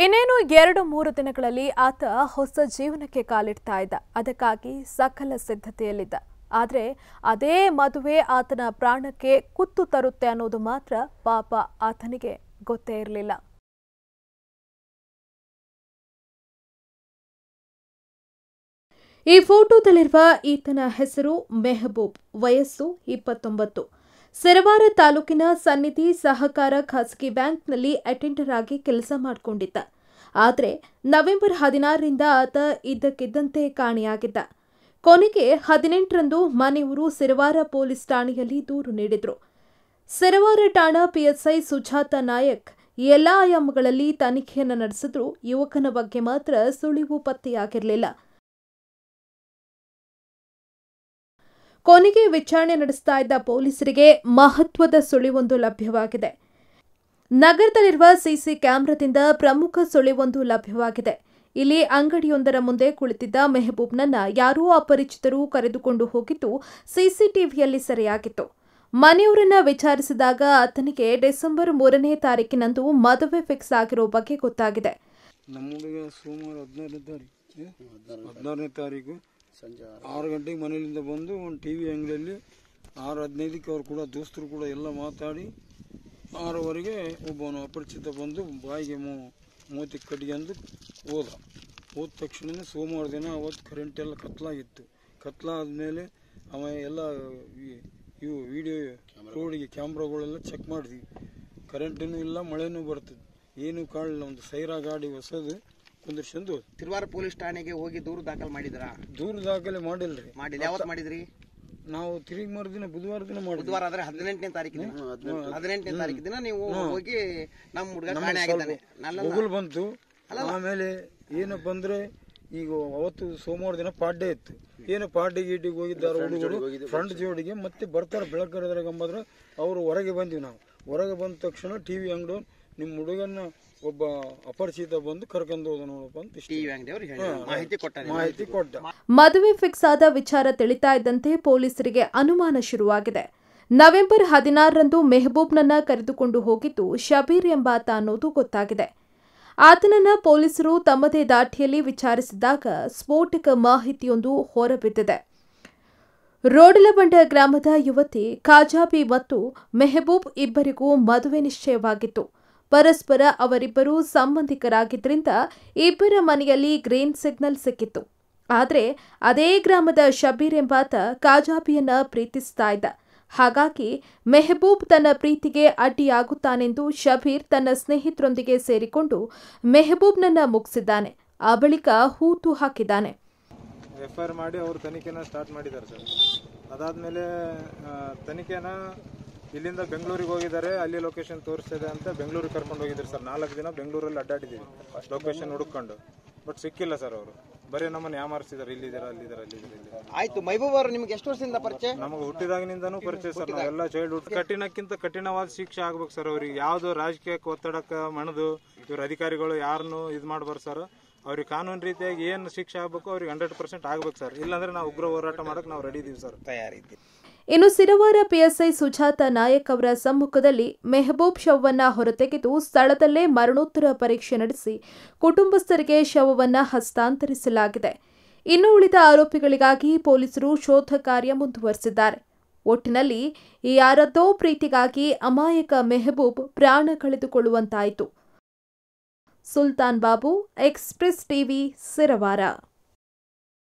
ಇನ್ನೇನು 2-3 ದಿನಗಳಲ್ಲಿ ಆತ ಹೊಸ ಜೀವನಕ್ಕೆ ಕಾಲಿಡ್ತಾ ಇದ್ದ. ಅದಕ್ಕಾಗಿ ಸಕಲ ಸಿದ್ಧತೆಯಲ್ಲಿದ್ದ. ಆದರೆ ಅದೇ ಮದುವೆ ಆತನ ಪ್ರಾಣಕ್ಕೆ ಕುತ್ತು ತರುತ್ತೆ ಅನ್ನೋದು ಮಾತ್ರ ಪಾಪ ಆತನಿಗೆ ಗೊತ್ತೇ ಇರಲಿಲ್ಲ. ಈ ಫೋಟೋದಲ್ಲಿರುವ ಈತನ ಹೆಸರು ಮೆಹಬೂಬ್, ವಯಸ್ಸು 29. ಸಿರವಾರ ತಾಲೂಕಿನ ಸನ್ನಿಧಿ ಸಹಕಾರ ಖಾಸಗಿ ಬ್ಯಾಂಕ್ನಲ್ಲಿ ಅಟೆಂಡರ್ ಆಗಿ ಕೆಲಸ ಮಾಡಿಕೊಂಡಿದ್ದ. ಆದರೆ ನವೆಂಬರ್ 16ರಿಂದ ಆತ ಇದ್ದಕ್ಕಿದ್ದಂತೆ ಕಾಣೆಯಾಗಿದ್ದ. ಕೊನೆಗೆ 18ರಂದು ಮನೆಯವರು ಸಿರವಾರ ಪೊಲೀಸ್ ಠಾಣೆಯಲ್ಲಿ ದೂರು ನೀಡಿದ್ರು. ಸಿರವಾರ ಠಾಣಾ ಪಿಎಸ್ಐ ಸುಜಾತ ನಾಯಕ್ ಎಲ್ಲಾ ಆಯಾಮಗಳಲ್ಲಿ ತನಿಖೆಯನ್ನು ನಡೆಸಿದ್ರು. ಯುವಕನ ಬಗ್ಗೆ ಮಾತ್ರ ಸುಳಿವು ಪತ್ತೆಯಾಗಿರಲಿಲ್ಲ. ಕೊನೆಗೆ ವಿಚಾರಣೆ ನಡೆಸ್ತಾ ಇದ್ದ ಪೊಲೀಸರಿಗೆ ಮಹತ್ವದ ಸುಳಿವೊಂದು ಲಭ್ಯವಾಗಿದೆ. ನಗರದಲ್ಲಿರುವ ಸಿಸಿ ಕ್ಯಾಮೆರಾದಿಂದ ಪ್ರಮುಖ ಸುಳಿವೊಂದು ಲಭ್ಯವಾಗಿದೆ. ಇಲ್ಲಿ ಅಂಗಡಿಯೊಂದರ ಮುಂದೆ ಕುಳಿತಿದ್ದ ಮೆಹಬೂಬ್ನನ್ನ ಯಾರೋ ಅಪರಿಚಿತರು ಕರೆದುಕೊಂಡು ಹೋಗಿದ್ದು ಸಿಸಿಟಿವಿಯಲ್ಲಿ ಸೆರೆಯಾಗಿತ್ತು. ಮನೆಯವರನ್ನ ವಿಚಾರಿಸಿದಾಗ ಆತನಿಗೆ ಡಿಸೆಂಬರ್ 3ನೇ ತಾರೀಕಿನಂದು ಮದುವೆ ಫಿಕ್ಸ್ ಆಗಿರೋ ಬಗ್ಗೆ ಗೊತ್ತಾಗಿದೆ. ನಮ್ಮೂರಿಗೆ ಸೋಮವಾರ 16ನೇ ತಾರೀಕು ಸಂಜೆ 6 ಗಂಟೆಗೆ ಮನೆಯಿಂದ ಬಂದು ಒಂದು ಟಿವಿ ಅಂಗಡಿಯಲ್ಲಿ 6:15ಕ್ಕೆ ಅವ್ರು ಕೂಡ ದೋಸ್ತರು ಕೂಡ ಎಲ್ಲ ಮಾತಾಡಿ 6:00ವರೆಗೆ ಒಬ್ಬನು ಅಪರಿಚಿತ ಬಂದು ಬಾಯಿಗೆ ಮೂತಿ ಕಟ್ಟಿಗೆಂದು ಹೋದ ತಕ್ಷಣ ಸೋಮವಾರ ದಿನ ಅವತ್ತು ಕರೆಂಟ್ ಎಲ್ಲ ಕತ್ಲಾಗಿತ್ತು. ಕತ್ಲಾದ್ಮೇಲೆ ಅವ ಎಲ್ಲ ಇವು ವಿಡಿಯೋ ರೋಡಿಗೆ ಕ್ಯಾಮ್ರಾಗಳೆಲ್ಲ ಚೆಕ್ ಮಾಡಿದ್ವಿ. ಕರೆಂಟೂ ಇಲ್ಲ, ಮಳೆನೂ ಬರ್ತದೆ, ಏನೂ ಕಾಣಲಿಲ್ಲ. ಒಂದು ಸೈರಾ ಗಾಡಿ ಹೊಸದು ಕುಂದಿರ್ಸಂದು ಸಿರವಾರ ಪೊಲೀಸ್ ಠಾಣೆಗೆ ಹೋಗಿ ದೂರು ದಾಖಲು ಮಾಡಿದ್ರಾ? ದೂರು ದಾಖಲೆ ಮಾಡಿಲ್ರಿ. ಮಾಡಿಲ್ಲ. ಯಾವತ್ತು ಮಾಡಿದ್ರಿ? ನಾವು ತಿರುಗಿ ಮರುದಿನ ಬುಧವಾರ ದಿನ ಮಾಡಿದ್ವಿ. ಬುಧವಾರ ಅಂದ್ರೆ 18ನೇ ತಾರೀಕು ದಿನ 18ನೇ ತಾರೀಕು ದಿನ ನೀವು ಹೋಗಿ ನಮ್ಮ ಹುಡುಗ ಕಾಣೆ ಆಗಿದ್ದಾನೆ ಮುಗುಲ್ ಬಂತು. ಆಮೇಲೆ ಏನಪ್ಪ ಅಂದ್ರೆ ಈಗ ಅವತ್ತು ಸೋಮವಾರ ದಿನ ಪಾಡ್ಯ ಇತ್ತು. ಏನು ಪಾಡ್ಯ ಗೀಟಿಗೆ ಹೋಗಿದ್ದಾರೆ ಹುಡುಗರು ಫ್ರಂಟ್ ಜೋಡಿಗೆ, ಮತ್ತೆ ಬರ್ತಾರೆ ಬೆಳಕರದ್ರಾಗ ಅಂಬಂದ್ರೆ ಅವರು ಹೊರಗೆ ಬಂದ್ವಿ. ನಾವು ಹೊರಗೆ ಬಂದ ತಕ್ಷಣ ಟಿವಿ ಅಂಗಡಿ ನಿಮ್ಮ ಹುಡುಗನ್ನ ಒಬ್ಬ ಅಪರಿಚಿತ ಬಂದು ಕರ್ಕೊಂಡು ಹೋದ ನೋಡಪ್ಪ ಅಂತ ಮಾಹಿತಿ ಕೊಟ್ಟ. ಮದುವೆ ಫಿಕ್ಸ್ ಆದ ವಿಚಾರ ತಿಳಿತಾ ಇದ್ದಂತೆ ಪೊಲೀಸರಿಗೆ ಅನುಮಾನ ಶುರುವಾಗಿದೆ. ನವೆಂಬರ್ 16ರಂದು ಮೆಹಬೂಬ್ನನ್ನ ಕರೆದುಕೊಂಡು ಹೋಗಿದ್ದು ಶಬೀರ್ ಎಂಬಾತ ಅನ್ನೋದು ಗೊತ್ತಾಗಿದೆ. ಆತನನ್ನ ಪೊಲೀಸರು ತಮ್ಮದೇ ದಾಟಿಯಲ್ಲಿ ವಿಚಾರಿಸಿದಾಗ ಸ್ಫೋಟಕ ಮಾಹಿತಿಯೊಂದು ಹೊರಬಿದ್ದಿದೆ. ರೋಡಲಬಂಡ ಗ್ರಾಮದ ಯುವತಿ ಖಾಜಾಬಿ ಮತ್ತು ಮೆಹಬೂಬ್ ಇಬ್ಬರಿಗೂ ಮದುವೆ ನಿಶ್ಚಯವಾಗಿತ್ತು. ಪರಸ್ಪರ ಅವರಿಬ್ಬರು ಸಂಬಂಧಿಕರಾಗಿದ್ದರಿಂದ ಇಬ್ಬರ ಮನೆಯಲ್ಲಿ ಗ್ರೀನ್ ಸಿಗ್ನಲ್ ಸಿಕ್ಕಿತ್ತು. ಆದರೆ ಅದೇ ಗ್ರಾಮದ ಶಬೀರ್ ಎಂಬಾತ ಖಾಜಾಬಿಯನ್ನ ಪ್ರೀತಿಸ್ತಾ ಇದ್ದ. ಹಾಗಾಗಿ ಮೆಹಬೂಬ್ ತನ್ನ ಪ್ರೀತಿಗೆ ಅಡ್ಡಿಯಾಗುತ್ತಾನೆಂದು ಶಬೀರ್ ತನ್ನ ಸ್ನೇಹಿತರೊಂದಿಗೆ ಸೇರಿಕೊಂಡು ಮೆಹಬೂಬ್ನನ್ನ ಮುಗಿಸಿದ್ದಾನೆ. ಆ ಬಳಿಕ ಹೂತು ಹಾಕಿದ್ದಾನೆ. ಎಫ್ಐಆರ್ ಮಾಡಿ ಅವರು ತನಿಖೆನ ಸ್ಟಾರ್ಟ್ ಮಾಡಿದ್ದಾರೆ ಸರ್. ಅದಾದ್ಮೇಲೆ ತನಿಖೆನ ಇಲ್ಲಿಂದ ಬೆಂಗಳೂರಿಗೆ ಹೋಗಿದ್ದಾರೆ. ಅಲ್ಲಿ ಲೊಕೇಶನ್ ತೋರಿಸ್ತಿದೆ ಅಂತ ಬೆಂಗಳೂರಿಗೆ ಕರ್ಕೊಂಡು ಹೋಗಿದ್ದಾರೆ ಸರ್. 4 ದಿನ ಬೆಂಗಳೂರಲ್ಲಿ ಅಡ್ಡಾಡಿದ್ದೀವಿ ಲೊಕೇಶನ್ ಹುಡುಕೊಂಡು. ಬಟ್ ಸಿಕ್ಕಿಲ್ಲ ಸರ್. ಅವರು ಬರೀ ನಮ್ಮನ್ನು ಯಾಮಾರಿಸಿದ್ದಾರೆ. ಇಲ್ಲಿದ್ದಾರೆ ಅಲ್ಲಿದ್ದಾರೆ. ಆಯ್ತು. ಮೆಹಬೂಬ್ ಅವರು ನಿಮ್ಗೆ ಎಷ್ಟು ವರ್ಷದಿಂದ ಪರಿಚಯ? ನಮಗೆ ಹುಟ್ಟಿದಾಗಿನಿಂದನೂ ಪರಿಚಯ ಸರ್. ನಾವೆಲ್ಲ ಚೈಲ್ಡ್ಹುಡ್. ಕಠಿಣಕ್ಕಿಂತ ಕಠಿಣವಾದ ಶಿಕ್ಷೆ ಆಗ್ಬೇಕು ಸರ್ ಅವ್ರಿಗೆ. ಯಾವ್ದು ರಾಜಕೀಯಕ್ಕೆ ಒತ್ತಡಕ್ಕೆ ಮಣದು ಇವ್ರ ಅಧಿಕಾರಿಗಳು ಯಾರನ್ನು ಇದು ಮಾಡ್ಬಾರ್ದು ಸರ್. ಅವ್ರಿಗೆ ಕಾನೂನು ರೀತಿಯಾಗಿ ಏನು ಶಿಕ್ಷೆ ಆಗ್ಬೇಕು ಅವ್ರಿಗೆ 100% ಆಗ್ಬೇಕು ಸರ್. ಇಲ್ಲಾಂದ್ರೆ ನಾವು ಉಗ್ರ ಹೋರಾಟ ಮಾಡಕ್ಕೆ ನಾವು ರೆಡಿ ಇದೀವಿ ಸರ್, ತಯಾರಿದ್ದೀವಿ. ಇನ್ನು ಸಿರವಾರ ಪಿಎಸ್ಐ ಸುಜಾತ ನಾಯಕ್ ಅವರ ಸಮ್ಮುಖದಲ್ಲಿ ಮೆಹಬೂಬ್ ಶವವನ್ನ ಹೊರತೆಗೆದು ಸ್ಥಳದಲ್ಲೇ ಮರಣೋತ್ತರ ಪರೀಕ್ಷೆ ನಡೆಸಿ ಕುಟುಂಬಸ್ಥರಿಗೆ ಶವವನ್ನ ಹಸ್ತಾಂತರಿಸಲಾಗಿದೆ. ಇನ್ನು ಉಳಿದ ಆರೋಪಿಗಳಿಗಾಗಿ ಪೊಲೀಸರು ಶೋಧ ಕಾರ್ಯ ಮುಂದುವರೆಸಿದ್ದಾರೆ. ಒಟ್ಟಿನಲ್ಲಿ ಯಾರದ್ದೋ ಪ್ರೀತಿಗಾಗಿ ಅಮಾಯಕ ಮೆಹಬೂಬ್ ಪ್ರಾಣ ಕಳೆದುಕೊಳ್ಳುವಂತಾಯಿತು. Sultan Babu, express TV, Sirwar.